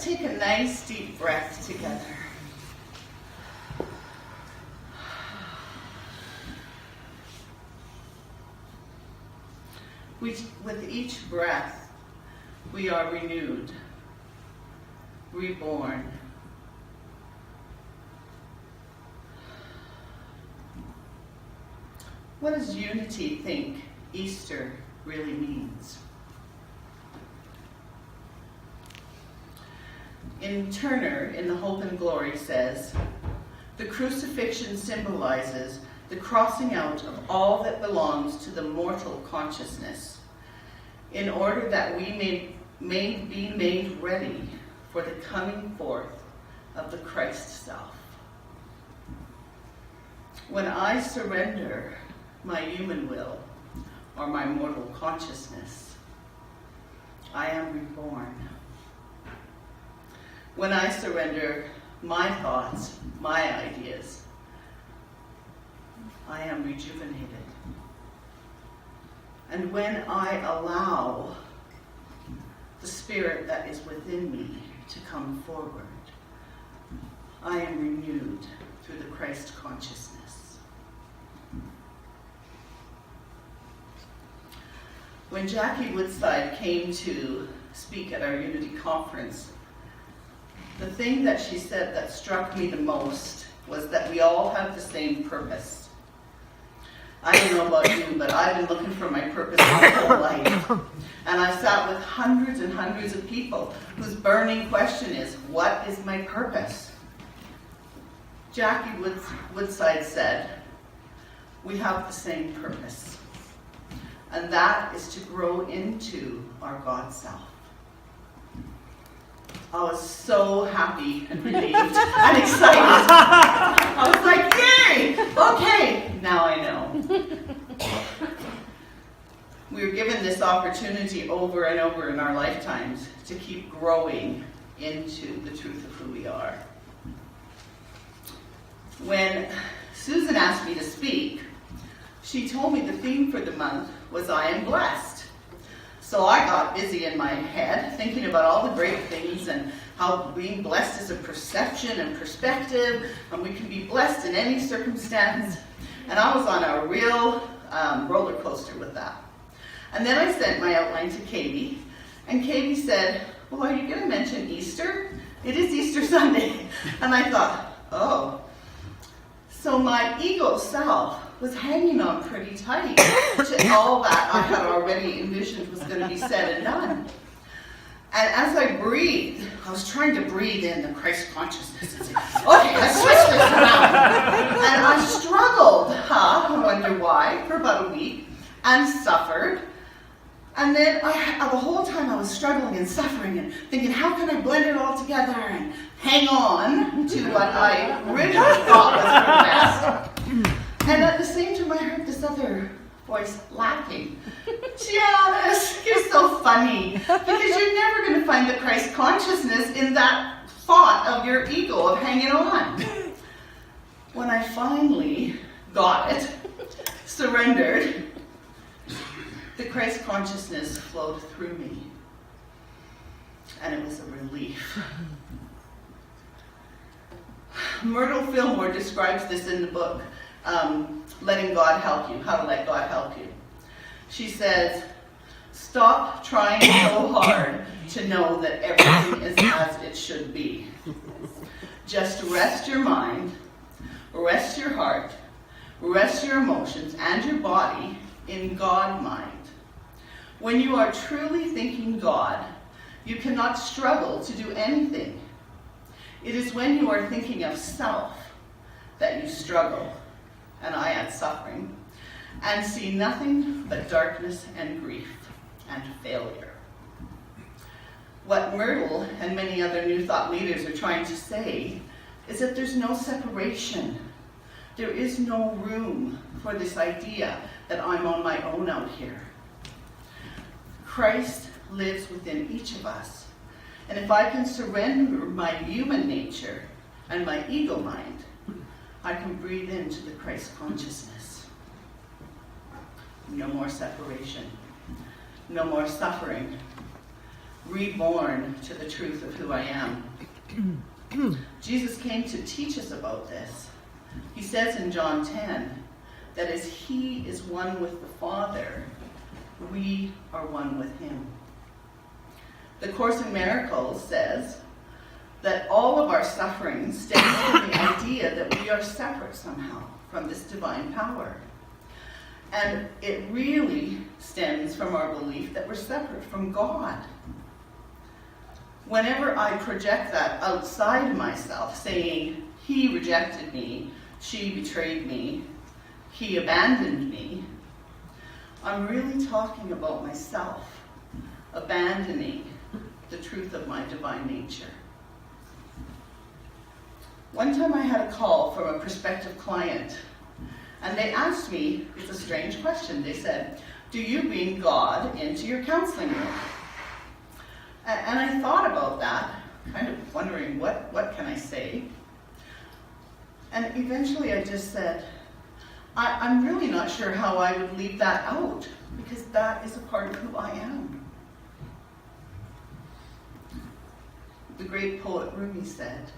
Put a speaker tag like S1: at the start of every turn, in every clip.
S1: Let's take a nice deep breath together. With each breath, we are renewed, reborn. What does unity think Easter really means? In Turner, in The Hope and Glory, says, the crucifixion symbolizes the crossing out of all that belongs to the mortal consciousness, in order that we may be made ready for the coming forth of the Christ self. When I surrender my human will or my mortal consciousness, I am reborn. When I surrender my thoughts, my ideas, I am rejuvenated. And when I allow the spirit that is within me to come forward, I am renewed through the Christ consciousness. When Jackie Woodside came to speak at our Unity Conference, the thing that she said that struck me the most was that we all have the same purpose. I don't know about you, but I've been looking for my purpose my whole life. And I've sat with hundreds and hundreds of people whose burning question is, what is my purpose? Jackie Woodside said, we have the same purpose. And that is to grow into our God self. I was so happy and relieved and excited. I was like, yay! Okay, now I know. We were given this opportunity over and over in our lifetimes to keep growing into the truth of who we are. When Susan asked me to speak, she told me the theme for the month was I am blessed. So I got busy in my head thinking about all the great things and how being blessed is a perception and perspective, and we can be blessed in any circumstance. And I was on a real roller coaster with that. And then I sent my outline to Katie, and Katie said, well, are you going to mention Easter? It is Easter Sunday. And I thought, oh. So my ego self was hanging on pretty tight to all that I had already envisioned was going to be said and done. And as I breathed, I was trying to breathe in the Christ consciousness and say, okay, let's switch this around. And I struggled, I wonder why, for about a week, and suffered. And then the whole time I was struggling and suffering and thinking, how can I blend it all together and hang on to what I originally thought was for the best. And at the same time, I heard this other voice laughing. Janice, you're so funny, because you're never going to find the Christ consciousness in that thought of your ego of hanging on. When I finally got it, surrendered, the Christ consciousness flowed through me, and it was a relief. Myrtle Fillmore describes this in the book, Letting God Help You, How to Let God Help You. She says, stop trying so hard to know that everything is as it should be. Just rest your mind, rest your heart, rest your emotions and your body in God mind. When you are truly thinking God, you cannot struggle to do anything. It is when you are thinking of self that you struggle, and I add suffering, and see nothing but darkness and grief and failure. What Myrtle and many other New Thought leaders are trying to say is that there's no separation. There is no room for this idea that I'm on my own out here. Christ lives within each of us. And if I can surrender my human nature and my ego mind, I can breathe into the Christ consciousness. No more separation. No more suffering. reborn to the truth of who I am. Jesus came to teach us about this. He says in John 10 that as he is one with the Father, we are one with him. The Course in Miracles says that all of our suffering stems from the idea that we are separate somehow from this divine power. And it really stems from our belief that we're separate from God. Whenever I project that outside of myself, saying, he rejected me, she betrayed me, he abandoned me, I'm really talking about myself abandoning the truth of my divine nature. One time I had a call from a prospective client, and they asked me, it's a strange question, they said, do you bring God into your counseling room? And I thought about that, kind of wondering what can I say? And eventually I just said, I'm really not sure how I would leave that out, because that is a part of who I am. The great poet Rumi said,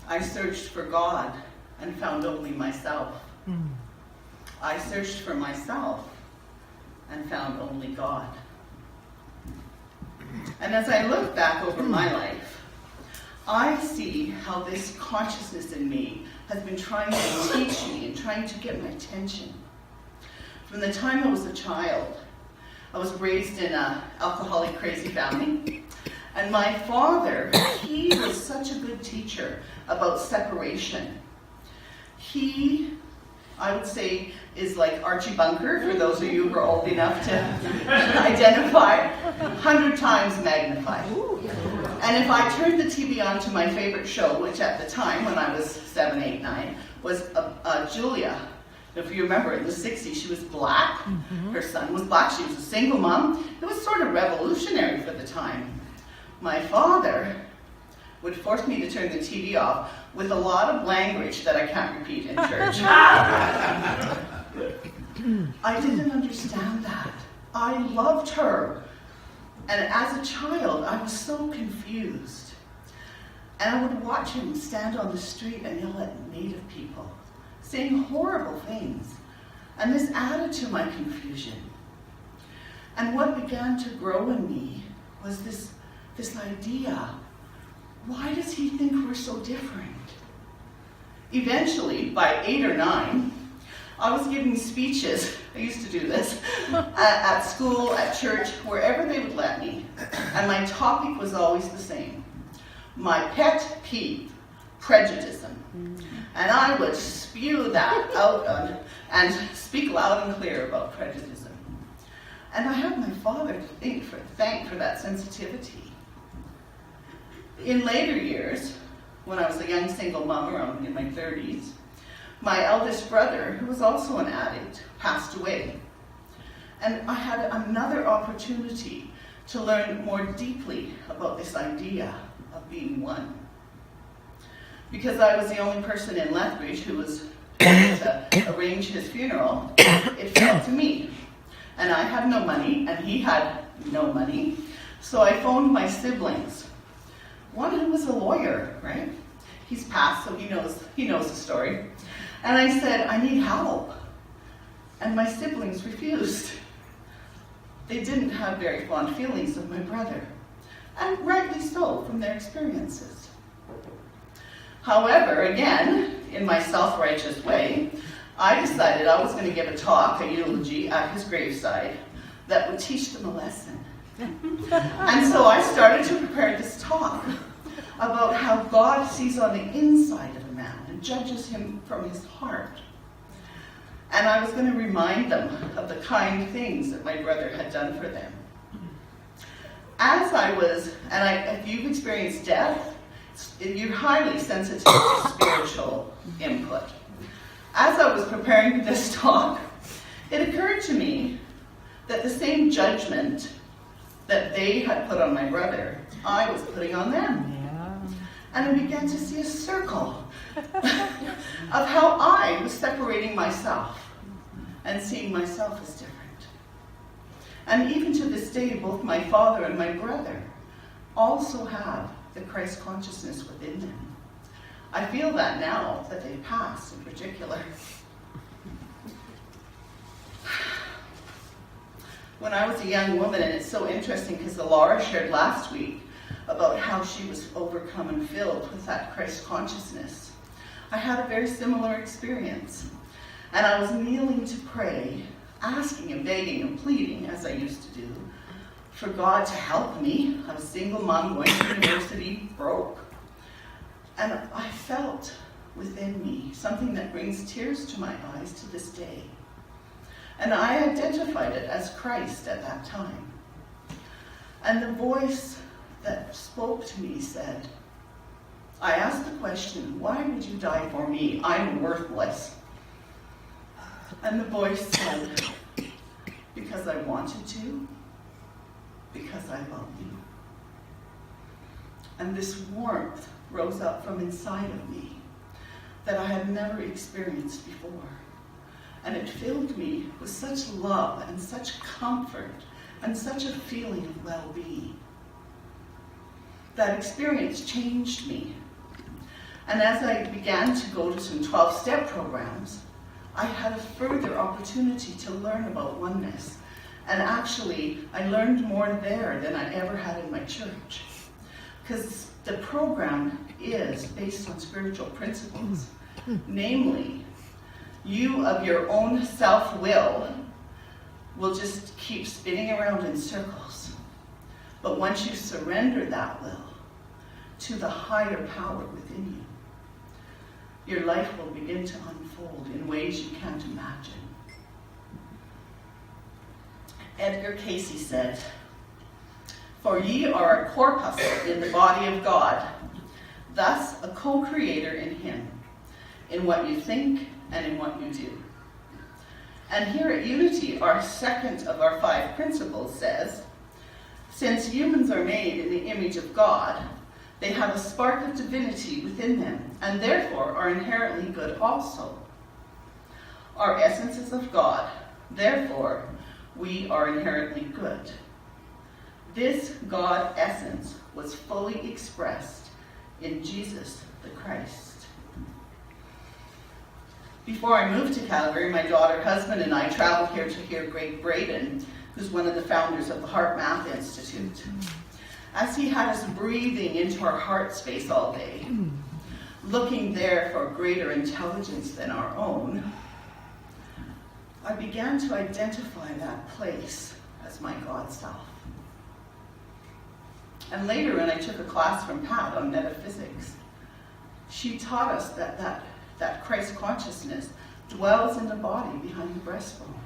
S1: I searched for God and found only myself. I searched for myself and found only God. And as I look back over my life, I see how this consciousness in me has been trying to teach me and trying to get my attention. From the time I was a child, I was raised in an alcoholic, crazy family. And my father, he was such a good teacher about separation. He, I would say, is like Archie Bunker, for those of you who are old enough to identify, 100 times magnified. And if I turned the TV on to my favorite show, which at the time, when I was 7, 8, 9, was Julia. If you remember, in the 60s, she was black. Her son was black. She was a single mom. It was sort of revolutionary for the time. My father would force me to turn the TV off with a lot of language that I can't repeat in church. I didn't understand that. I loved her. And as a child, I was so confused. And I would watch him stand on the street and yell at Native people, saying horrible things. And this added to my confusion. And what began to grow in me was this idea, why does he think we're so different? Eventually, by 8 or 9, I was giving speeches, I used to do this, at school, at church, wherever they would let me. And my topic was always the same. My pet peeve, prejudice. And I would spew that out and speak loud and clear about prejudice. And I have my father to thank for that sensitivity. In later years, when I was a young single mom around in my 30s, my eldest brother, who was also an addict, passed away. And I had another opportunity to learn more deeply about this idea of being one. Because I was the only person in Lethbridge who was able to arrange his funeral, it fell to me. And I had no money, and he had no money. So I phoned my siblings. One who was a lawyer, right? He's passed, so he knows the story. And I said, I need help. And my siblings refused. They didn't have very fond feelings of my brother. And rightly so, from their experiences. However, again, in my self-righteous way, I decided I was going to give a talk, a eulogy, at his graveside that would teach them a lesson. And so I started to prepare this talk about how God sees on the inside of a man and judges him from his heart. And I was going to remind them of the kind things that my brother had done for them. As I was, if you've experienced death, you're highly sensitive to spiritual input. As I was preparing this talk, it occurred to me that the same judgment that they had put on my brother, I was putting on them. Yeah. And I began to see a circle of how I was separating myself and seeing myself as different. And even to this day, both my father and my brother also have the Christ consciousness within them. I feel that now that they've passed in particular. When I was a young woman, and it's so interesting because Laura shared last week about how she was overcome and filled with that Christ consciousness. I had a very similar experience. And I was kneeling to pray, asking and begging and pleading, as I used to do, for God to help me. I was a single mom going to university, broke. And I felt within me something that brings tears to my eyes to this day. And I identified it as Christ at that time. And the voice that spoke to me said, I asked the question, why would you die for me? I'm worthless. And the voice said, because I wanted to, because I love you. And this warmth rose up from inside of me that I had never experienced before. And it filled me with such love and such comfort and such a feeling of well-being. That experience changed me. And as I began to go to some 12-step programs, I had a further opportunity to learn about oneness. And actually, I learned more there than I ever had in my church. Because the program is based on spiritual principles. Namely, you of your own self-will just keep spinning around in circles. But once you surrender that will to the higher power within you, your life will begin to unfold in ways you can't imagine. Edgar Casey said, "For ye are a corpuscle in the body of God, thus a co-creator in him, in what you think and in what you do." And here at Unity, our second of our 5 principles says, since humans are made in the image of God, they have a spark of divinity within them, and therefore are inherently good also. Our essence is of God, therefore we are inherently good. This God essence was fully expressed in Jesus the Christ. Before I moved to Calgary, my daughter, husband, and I traveled here to hear Greg Braden, who's one of the founders of the Heart Math Institute. As he had us breathing into our heart space all day, looking there for greater intelligence than our own, I began to identify that place as my God self. And later, when I took a class from Pat on metaphysics, she taught us that Christ consciousness dwells in the body behind the breastbone,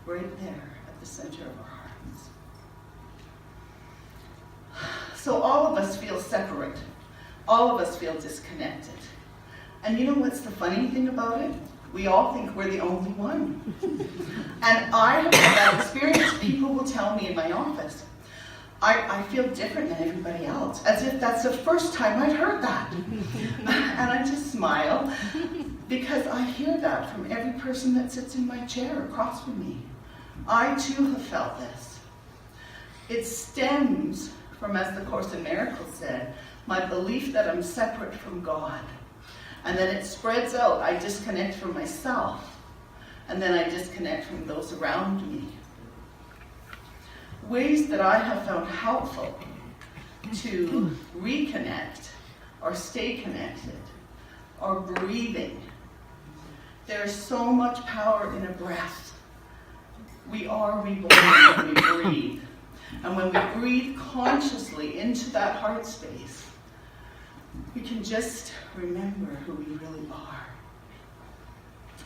S1: right there at the center of our hearts. So all of us feel separate. All of us feel disconnected. And you know what's the funny thing about it? We all think we're the only one. And I have had that experience. People will tell me in my office, I feel different than everybody else, as if that's the first time I'd heard that. And I just smile, because I hear that from every person that sits in my chair across from me. I too have felt this. It stems from, as the Course in Miracles said, my belief that I'm separate from God. And then it spreads out. I disconnect from myself. And then I disconnect from those around me. Ways that I have found helpful to reconnect or stay connected are breathing. There's so much power in a breath. We are reborn when we breathe. And when we breathe consciously into that heart space, we can just remember who we really are.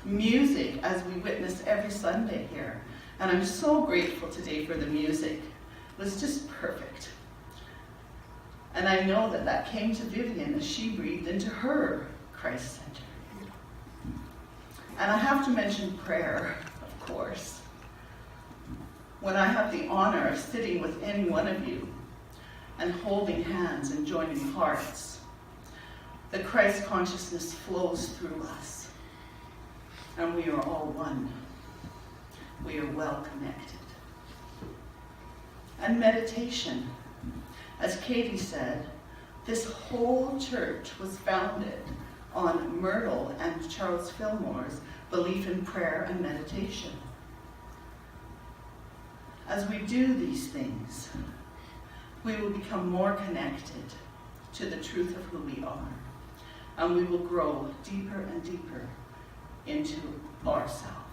S1: Music, as we witness every Sunday here, and I'm so grateful today for the music, was just perfect. And I know that that came to Vivian as she breathed into her Christ Center. And I have to mention prayer, of course. When I have the honor of sitting with any one of you and holding hands and joining hearts, the Christ consciousness flows through us, and we are all one. We are well connected. and meditation. As Katie said, this whole church was founded on Myrtle and Charles Fillmore's belief in prayer and meditation. As we do these things, we will become more connected to the truth of who we are, and we will grow deeper and deeper into ourselves.